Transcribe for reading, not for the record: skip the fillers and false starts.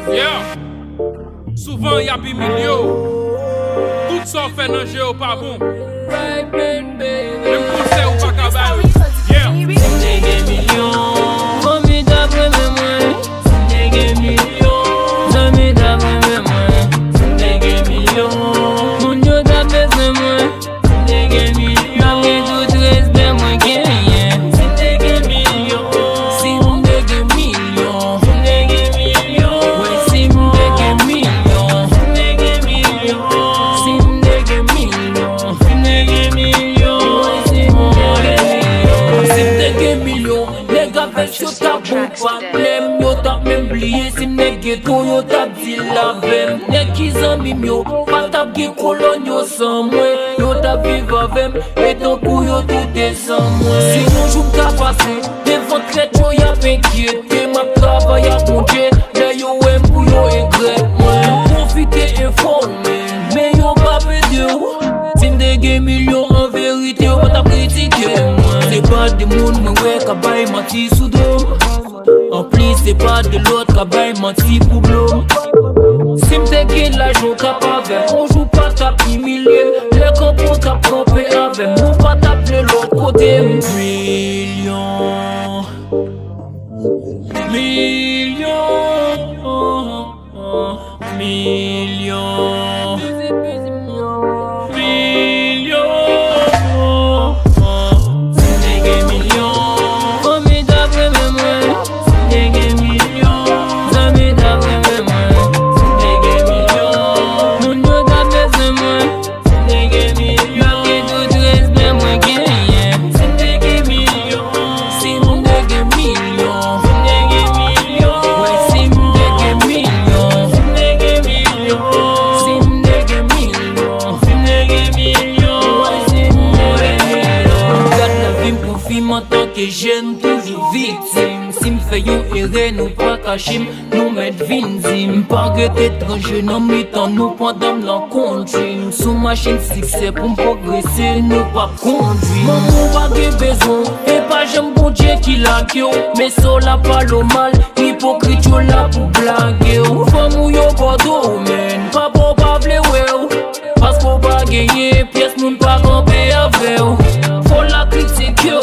Yeah. Souvent y'a pi milio. Tout ça fait dans jeu pas bon. Même conseil ou pas cabal. Yeah. Problem yo tap men bliye si mnege to yo tap di la vem. Nek ki zanmim yo, pa tap ge kolon yo san mwen. Yo tap viv avem, etan kou yo toute san mwen. Si yon joun ka pase, devan tret yo yap enkyete. Map travay a konje, le yo wem pou yo egret mwen. Yo profite informe, men yo pa pede yo. Si mdege milyon en verite yo pa tap kritike mwen. Se pa de moun mwen we ka bay mati sou do. En plus c'est pas de l'autre qui baille menti pour blou. Si m'te gagne l'argent cap avec, on joue pas tap humilié. Le camp cap campé avec, mon pas tap de l'autre côté. Millions, millions, millions, en tant que jeune, toujours victime. Si m'fait yon erreur, nous pas cachim, nous mettre vinzim. Pas que étranger, non mi-temps, nous pendant l'en conduit. Sous machine succès pour progresser, nous pas conduire. Maman pas de besoin, et pas j'aime bon Dieu qui l'a gueule. Mais ça la parle au mal, hypocrite yo là pour blaguer. Femme ou yo bordeaux, men, pas pour pas vle ouais. Parce qu'on pas gagner, pièce moun pas camper avec. Faut la critique yo.